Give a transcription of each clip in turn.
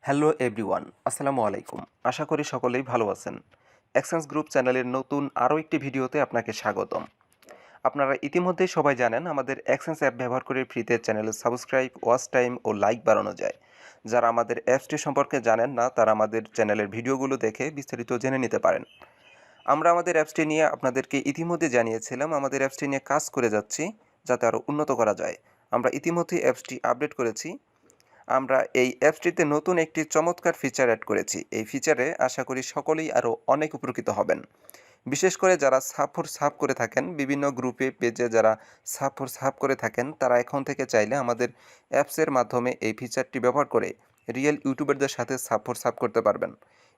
Hello everyone, আসসালামু আলাইকুম। আশা করি সকলেই ভালো আছেন। এক্সচেঞ্জ গ্রুপ চ্যানেলের নতুন আরও একটি ভিডিওতে আপনাকে স্বাগতম। আপনারা ইতিমধ্যেই সবাই জানেন আমাদের এক্সচেঞ্জ অ্যাপ ব্যবহার করে ফ্রিতে চ্যানেলে সাবস্ক্রাইব, ওয়াচ টাইম ও লাইক বাড়ানো যায়। যারা আমাদের অ্যাপসটি সম্পর্কে জানেন না তারা আমাদের চ্যানেলের ভিডিওগুলো দেখে বিস্তারিত জেনে নিতে পারেন। আমরা আমাদের অ্যাপসটি নিয়ে আপনাদেরকে ইতিমধ্যে জানিয়েছিলাম আমাদের অ্যাপসটি নিয়ে কাজ করে যাচ্ছি যাতে আরও উন্নত করা যায়। আমরা ইতিমধ্যেই অ্যাপসটি আপডেট করেছি। আমরা এই অ্যাপসটিতে নতুন একটি চমৎকার ফিচার অ্যাড করেছি। এই ফিচারে আশা করি সকলেই আরও অনেক উপকৃত হবেন। বিশেষ করে যারা সাব করে থাকেন, বিভিন্ন গ্রুপে পেজে যারা সাব করে থাকেন তারা এখন থেকে চাইলে আমাদের অ্যাপসের মাধ্যমে এই ফিচারটি ব্যবহার করে রিয়েল ইউটিউবারদের সাথে সাব করতে পারবেন।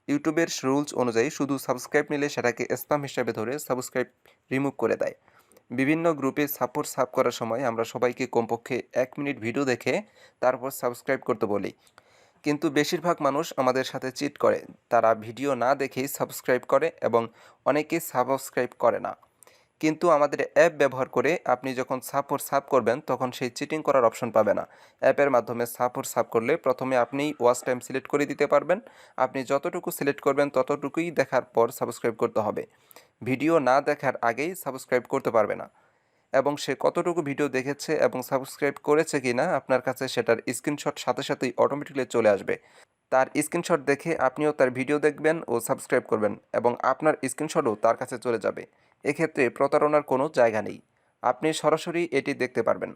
ইউটিউবের রুলস অনুযায়ী শুধু সাবস্ক্রাইব নিলে সেটাকে স্প্যাম হিসাবে ধরে সাবস্ক্রাইব রিমুভ করে দেয়। বিভিন্ন গ্রুপে সাব করার সময় আমরা সবাইকে কমপক্ষে 1 মিনিট ভিডিও দেখে তারপর সাবস্ক্রাইব করতে বলি। কিন্তু বেশিরভাগ মানুষ আমাদের সাথে চিট করে। তারা ভিডিও না দেখেই সাবস্ক্রাইব করে এবং অনেকেই সাবস্ক্রাইব করে না। কিন্তু আমাদের অ্যাপ ব্যবহার করে আপনি যখন সাব করবেন তখন সেই চিটিং করার অপশন পাবে না। অ্যাপের মাধ্যমে সাব করলে প্রথমে আপনি ওয়াচ টাইম সিলেক্ট করে দিতে পারবেন। আপনি যতটুকু সিলেক্ট করবেন ততটুকুই দেখার পর সাবস্ক্রাইব করতে হবে। ভিডিও না দেখার আগেই সাবস্ক্রাইব করতে পারবে না। এবং সে কতটুকু ভিডিও দেখেছে এবং সাবস্ক্রাইব করেছে কিনা আপনার কাছে সেটার স্ক্রিনশট সাথে সাথেই অটোমেটিক্যালি চলে আসবে। তার স্ক্রিনশট দেখে আপনিও তার ভিডিও দেখবেন ও সাবস্ক্রাইব করবেন এবং আপনার স্ক্রিনশটও তার কাছে চলে যাবে। এক্ষেত্রে প্রতারণার কোনো জায়গা নেই। আপনি সরাসরি এটি দেখতে পারবেন।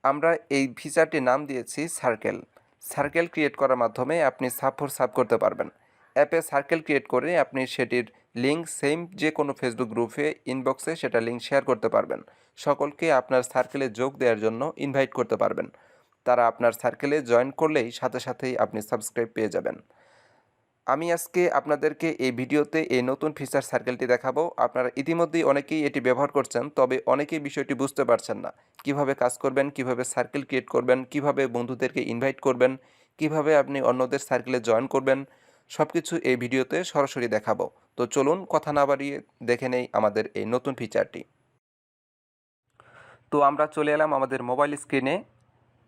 আমরা এই ফিচারটির নাম দিয়েছি সার্কেল। সার্কেল ক্রিয়েট করার মাধ্যমে আপনি সাব করতে পারবেন। অ্যাপে সার্কেল ক্রিয়েট করে আপনি সেটির লিঙ্ক সেম যে কোনো ফেসবুক গ্রুপে ইনবক্সে সেটা লিঙ্ক শেয়ার করতে পারবেন। সকলকে আপনার সার্কেলে যোগ দেওয়ার জন্য ইনভাইট করতে পারবেন। তারা আপনার সার্কেলে জয়েন করলেই সাথে সাথেই আপনি সাবস্ক্রাইব পেয়ে যাবেন। আমি আজকে আপনাদেরকে এই ভিডিওতে এই নতুন ফিচার সার্কেলটি দেখাবো। আপনারা ইতিমধ্যেই অনেকেই এটি ব্যবহার করছেন, তবে অনেকেই বিষয়টি বুঝতে পারছেন না। কিভাবে কাজ করবেন, কিভাবে সার্কেল ক্রিয়েট করবেন, কিভাবে বন্ধুদেরকে ইনভাইট করবেন, কিভাবে আপনি অন্যদের সার্কেলে জয়েন করবেন, সব কিছু এই ভিডিওতে সরাসরি দেখাবো। তো চলুন কথা না বাড়িয়ে দেখে নেই আমাদের এই নতুন ফিচারটি। তো আমরা চলে এলাম আমাদের মোবাইল স্ক্রিনে।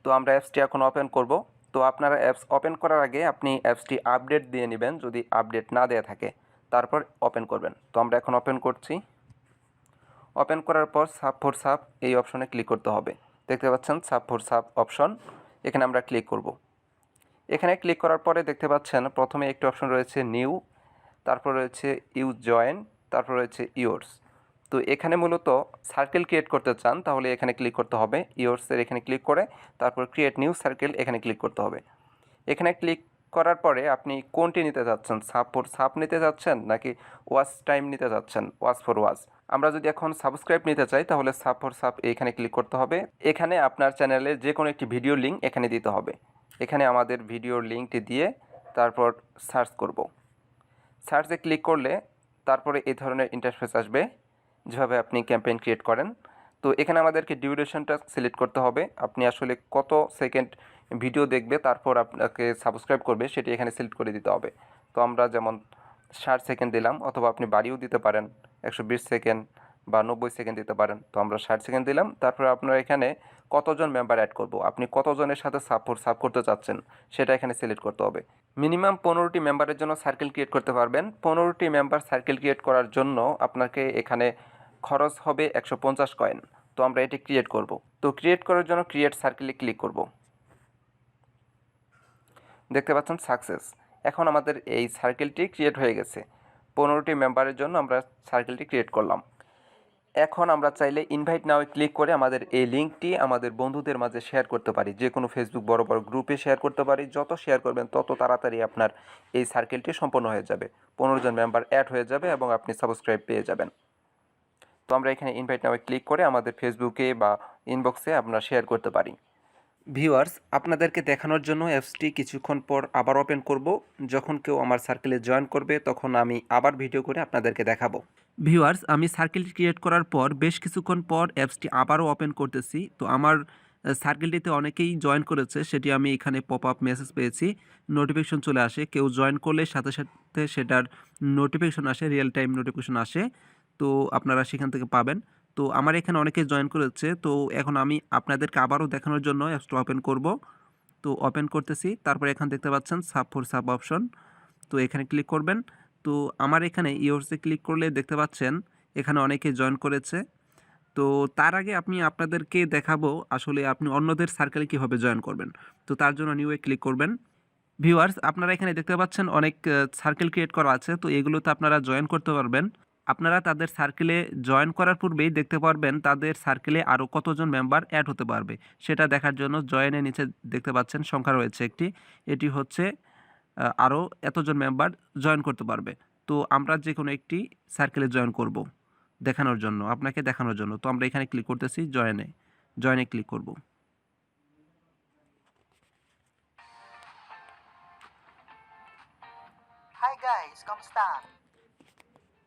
তো আমরা অ্যাপসটি এখন ওপেন করব। তো আপনারা অ্যাপস ওপেন করার আগে আপনি অ্যাপসটি আপডেট দিয়ে নেবেন যদি আপডেট না দেয়া থাকে, তারপর ওপেন করবেন। তো আমরা এখন ওপেন করছি। ওপেন করার পর সাব এই অপশনে ক্লিক করতে হবে। দেখতে পাচ্ছেন সাব অপশন, এখানে আমরা ক্লিক করব। এখানে ক্লিক করার পরে দেখতে পাচ্ছেন প্রথমে একটি অপশন রয়েছে নিউ, তারপর রয়েছে ইউজ জয়েন, তারপর রয়েছে ইয়োর্স। তো এখানে মূলত সার্কেল ক্রিয়েট করতে চান তাহলে এখানে ক্লিক করতে হবে। ইয়োর্সের এখানে ক্লিক করে তারপর ক্রিয়েট নিউ সার্কেল এখানে ক্লিক করতে হবে। এখানে ক্লিক করার পরে আপনি কোনটি নিতে যাচ্ছেন, সাব নিতে যাচ্ছেন নাকি ওয়াচ টাইম নিতে যাচ্ছেন, ওয়াচ। আমরা যদি এখন সাবস্ক্রাইব নিতে চাই তাহলে সাব এখানে ক্লিক করতে হবে। এখানে আপনার চ্যানেলের যে কোনো একটি ভিডিও লিঙ্ক এখানে দিতে হবে। এখানে আমাদের ভিডিওর লিঙ্কটি দিয়ে তারপর সার্চ করব। সার্চে ক্লিক করলে তারপরে এই ধরনের ইন্টারফেস আসবে, যেভাবে আপনি ক্যাম্পেইন ক্রিয়েট করেন। তো এখানে আমাদেরকে ডিউরেশনটা সিলেক্ট করতে হবে। আপনি আসলে কত সেকেন্ড ভিডিও দেখবে তারপর আপনাকে সাবস্ক্রাইব করবে সেটি এখানে সিলেক্ট করে দিতে হবে। তো আমরা যেমন 60 সেকেন্ড দিলাম, অথবা আপনি বাড়িয়েও দিতে পারেন, 120 সেকেন্ড বা 90 সেকেন্ড দিতে পারেন। তো আমরা 60 সেকেন্ড দিলাম। তারপরে আপনারা এখানে কতজন মেম্বার অ্যাড করব, আপনি কতজনের সাথে সাব করতে চাচ্ছেন সেটা এখানে সিলেক্ট করতে হবে। মিনিমাম 15টি মেম্বারের জন্য সার্কেল ক্রিয়েট করতে পারবেন। 15টি মেম্বার সার্কেল ক্রিয়েট করার জন্য আপনাকে এখানে খরচ হবে 150 কয়েন। তো আমরা এটি ক্রিয়েট করব। তো ক্রিয়েট করার জন্য ক্রিয়েট সার্কেলে ক্লিক করব। দেখতে পাচ্ছেন সাকসেস। এখন আমাদের এই সার্কেলটি ক্রিয়েট হয়ে গেছে। 15টি মেম্বারের জন্য আমরা সার্কেলটি ক্রিয়েট করলাম। এখন আমরা চাইলে ইনভাইট নাও ক্লিক করে আমাদের এই লিঙ্কটি আমাদের বন্ধুদের মাঝে শেয়ার করতে পারি। যে কোনো ফেসবুক বড় বড় গ্রুপে শেয়ার করতে পারি। যত শেয়ার করবেন তত তাড়াতাড়ি আপনার এই সার্কেলটি সম্পন্ন হয়ে যাবে। 15 জন মেম্বার অ্যাড হয়ে যাবে এবং আপনি সাবস্ক্রাইব পেয়ে যাবেন। তো আমরা এখানে ইনভাইট নাও ক্লিক করে আমাদের ফেসবুকে বা ইনবক্সে আমরা শেয়ার করতে পারি। ভিউয়ার্স, আপনাদেরকে দেখানোর জন্য অ্যাপসটি কিছুক্ষণ পর আবার ওপেন করব। যখন কেউ আমার সার্কেলে জয়েন করবে তখন আমি আবার ভিডিও করে আপনাদেরকে দেখাবো। ভিউয়ার্স, আমি সার্কেলটি ক্রিয়েট করার পর বেশ কিছুক্ষণ পর অ্যাপসটি আবারও ওপেন করতেছি। তো আমার সার্কেলটিতে অনেকেই জয়েন করেছে, সেটি আমি এখানে পপ আপ মেসেজ পেয়েছি, নোটিফিকেশন চলে আসে। কেউ জয়েন করলে সাথে সাথে সেটার নোটিফিকেশন আসে, রিয়েল টাইম নোটিফিকেশন আসে। তো আপনারা সেখান থেকে পাবেন। তো আমার এখানে অনেকে জয়েন করেছে। তো এখন আমি আপনাদেরকে আবারও দেখানোর জন্য অ্যাপসটা ওপেন করব। তো ওপেন করতেছি, তারপরে এখানে দেখতে পাচ্ছেন Sub4Sub অপশন, তো এখানে ক্লিক করবেন। তো আমার এখানে ইয়োরসে ক্লিক করলে দেখতে পাচ্ছেন এখানে অনেকে জয়েন করেছে। তো তার আগে আমি আপনাদেরকে দেখাবো আসলে আপনি অন্যদের সার্কেলে কীভাবে জয়েন করবেন। তো তার জন্য নিউ এ ক্লিক করবেন। ভিউয়ার্স, আপনারা এখানে দেখতে পাচ্ছেন অনেক সার্কেল ক্রিয়েট করা আছে, তো এগুলোতে আপনারা জয়েন করতে পারবেন। আপনারা তাদের সার্কেলে জয়েন করার পূর্বেই দেখতে পারবেন তাদের সার্কেলে আরও কতজন মেম্বার অ্যাড হতে পারবে। সেটা দেখার জন্য জয়েনের নিচে দেখতে পাচ্ছেন সংখ্যা রয়েছে একটি, এটি হচ্ছে আরও এতজন মেম্বার জয়েন করতে পারবে। তো আমরা যে কোনো একটি সার্কেলে জয়েন করব দেখানোর জন্য, আপনাকে দেখানোর জন্য। তো আমরা এখানে ক্লিক করতেছি জয়েনে ক্লিক করব। Hi guys, kamusta?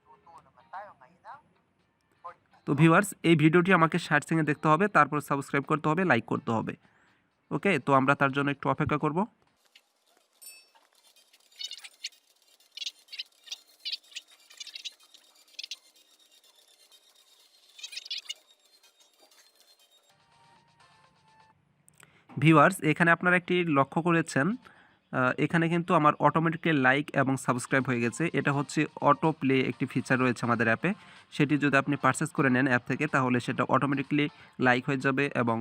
Luto naman tayo ngayon ng pork তো ভিউয়ার্স, এই ভিডিওটি আমাকে 60 সেকেন্ড দেখতে হবে, তারপর সাবস্ক্রাইব করতে হবে, লাইক করতে হবে। ওকে, তো আমরা তার জন্য একটু অপেক্ষা করব। ভিউয়ার্স, এখানে আপনারা একটি লক্ষ্য করেছেন, এখানে কিন্তু আমার অটোমেটিক্যালি লাইক এবং সাবস্ক্রাইব হয়ে গেছে। এটা হচ্ছে অটো প্লে একটি ফিচার রয়েছে আমাদের অ্যাপে। সেটি যদি আপনি পারচেস করে নেন অ্যাপ থেকে, তাহলে সেটা অটোমেটিক্যালি লাইক হয়ে যাবে এবং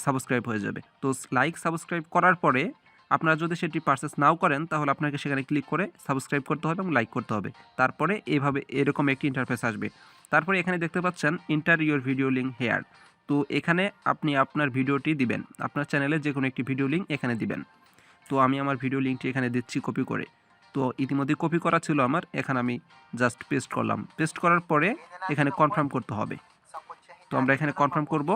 সাবস্ক্রাইব হয়ে যাবে। তো লাইক সাবস্ক্রাইব করার পরে আপনারা যদি সেটি পারচেস নাও করেন, তাহলে আপনাকে সেখানে ক্লিক করে সাবস্ক্রাইব করতে হবে এবং লাইক করতে হবে। তারপরে এইভাবে এরকম একটি ইন্টারফেস আসবে। তারপরে এখানে দেখতে পাচ্ছেন enter your video link here. তো এখানে আপনি আপনার ভিডিওটি দিবেন, আপনার চ্যানেলে যে কোনো একটি ভিডিও লিঙ্ক এখানে দিবেন। তো আমি আমার ভিডিও লিঙ্কটি এখানে দিচ্ছি কপি করে। তো ইতিমধ্যে কপি করা ছিল আমার, এখানে আমি জাস্ট পেস্ট করলাম। পেস্ট করার পরে এখানে কনফার্ম করতে হবে। তো আমরা এখানে কনফার্ম করব,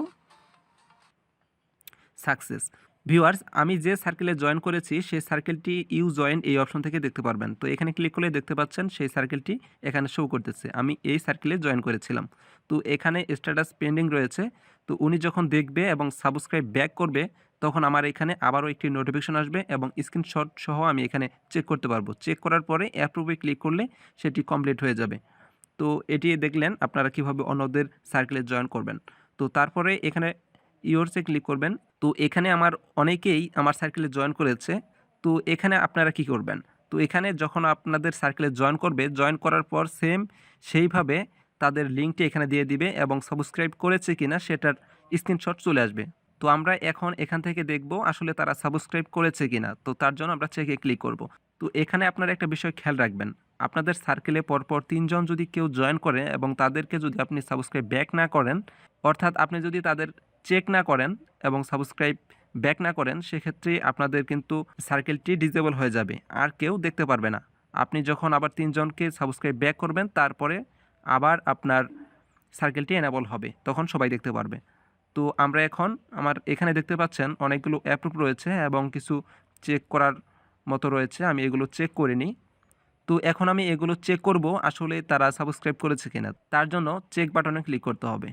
সাকসেস। ভিউয়ার্স, আমি যে সার্কেলে জয়েন করেছি সেই সার্কেলটি ইউ জয়েন এই অপশন থেকে দেখতে পারবেন। তো এখানে ক্লিক করলে দেখতে পাচ্ছেন সেই সার্কেলটি এখানে শো করতেছে, আমি এই সার্কেলে জয়েন করেছিলাম। তো এখানে স্ট্যাটাস পেন্ডিং রয়েছে। তো উনি যখন দেখবে এবং সাবস্ক্রাইব ব্যাক করবে, তখন আমার এখানে আবারও একটি নোটিফিকেশন আসবে এবং স্ক্রিনশট সহ আমি এখানে চেক করতে পারবো। চেক করার পরে অ্যাপ্রুভে ক্লিক করলে সেটি কমপ্লিট হয়ে যাবে। তো এটি দেখলেন আপনারা কিভাবে অন্যদের সার্কেলে জয়েন করবেন। তো তারপরে এখানে ইয়োরসে ক্লিক করবেন। তো এখানে আমার অনেকেই আমার সার্কেলে জয়েন করেছে। তো এখানে আপনারা কি করবেন, তো এখানে যখন আপনাদের সার্কেলে জয়েন করবে, জয়েন করার পর সেইভাবে তাদের লিঙ্কটি এখানে দিয়ে দিবে এবং সাবস্ক্রাইব করেছে কিনা সেটার স্ক্রিনশট চলে আসবে। তো আমরা এখন এখান থেকে দেখব আসলে তারা সাবস্ক্রাইব করেছে কিনা। তো তার জন্য আমরা চেকে ক্লিক করব। তো এখানে আপনারা একটা বিষয় খেয়াল রাখবেন, আপনাদের সার্কেলে পরপর 3 জন যদি কেউ জয়েন করে এবং তাদেরকে যদি আপনি সাবস্ক্রাইব ব্যাক না করেন, অর্থাৎ আপনি যদি তাদের চেক না করেন এবং সাবস্ক্রাইব ব্যাক না করেন, সেক্ষেত্রে আপনাদের কিন্তু সার্কেলটি ডিসেবল হয়ে যাবে, আর কেউ দেখতে পারবে না। আপনি যখন আবার 3 জনকে সাবস্ক্রাইব ব্যাক করবেন, তারপরে আবার আপনার সার্কেলটি এনেবল হবে, তখন সবাই দেখতে পারবে। তো আমরা এখন আমার এখানে দেখতে পাচ্ছেন অনেকগুলো অ্যাপ্রুভ রয়েছে এবং কিছু চেক করার মতো রয়েছে, আমি এগুলো চেক করে নিই। তো এখন আমি এগুলো চেক করব আসলে তারা সাবস্ক্রাইব করেছে কিনা। তার জন্য চেক বাটনে ক্লিক করতে হবে।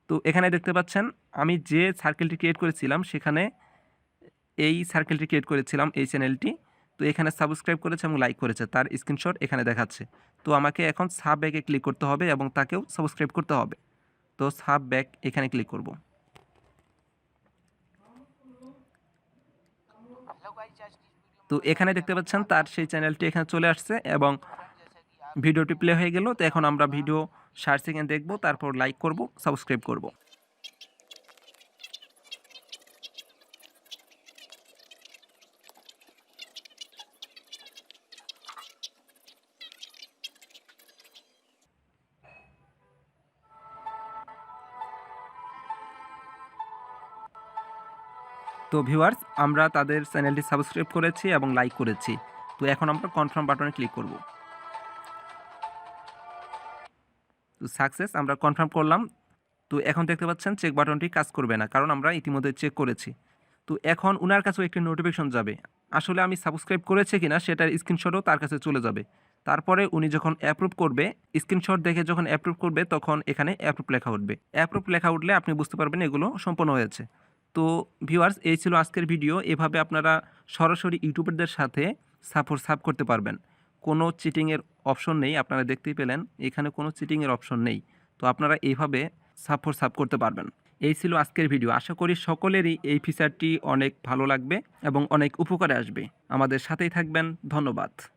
তো এখানে দেখতে পাচ্ছেন আমি যে সার্কেলটি ক্রিয়েট করেছিলাম, সেখানে এই সার্কেলটি ক্রিয়েট করেছিলাম, এই চ্যানেলটি। তো এখানে সাবস্ক্রাইব করেছে এবং লাইক করেছে, তার স্ক্রিনশট এখানে দেখাচ্ছে। তো আমাকে এখন সাব ব্যাকে ক্লিক করতে হবে এবং তাকেও সাবস্ক্রাইব করতে হবে। তো সাব ব্যাক এখানে ক্লিক করব। Hello guys, just this video তো এখানে দেখতে পাচ্ছেন তার সেই চ্যানেলটি এখানে চলে আসছে এবং ভিডিওটি প্লে হয়ে গেল। তো এখন আমরা ভিডিও 60 সেকেন্ড দেখব, তারপর লাইক করব, সাবস্ক্রাইব করব। তো ভিউয়ার্স, আমরা তাদের চ্যানেলটি সাবস্ক্রাইব করেছি এবং লাইক করেছি। তো এখন আমরা কনফার্ম বাটনে ক্লিক করব। তো সাকসেস, আমরা কনফার্ম করলাম। তো এখন দেখতে পাচ্ছেন চেক বাটনটি কাজ করবে না, কারণ আমরা ইতিমধ্যে চেক করেছি। তো এখন উনার কাছেও একটি নোটিফিকেশন যাবে, আসলে আমি সাবস্ক্রাইব করেছে কিনা সেটার স্ক্রিনশটও তার কাছে চলে যাবে। তারপরে উনি যখন অ্যাপ্রুভ করবে, স্ক্রিনশট দেখে যখন অ্যাপ্রুভ করবে, তখন এখানে অ্যাপ্রুভ লেখা উঠবে। অ্যাপ্রুভ লেখা উঠলে আপনি বুঝতে পারবেন এগুলো সম্পন্ন হয়েছে। তো ভিউয়ার্স, এই ছিল আজকের ভিডিও। এভাবে আপনারা সরাসরি ইউটিউবারদের সাথে Sub4Sub করতে পারবেন। কোনো চিটিংয়ের অপশন নেই, আপনারা দেখতেই পেলেন এখানে কোনো চিটিংয়ের অপশন নেই। তো আপনারা এইভাবে Sub4Sub করতে পারবেন। এই ছিল আজকের ভিডিও। আশা করি সকলেরই এই ফিচারটি অনেক ভালো লাগবে এবং অনেক উপকারে আসবে। আমাদের সাথেই থাকবেন। ধন্যবাদ।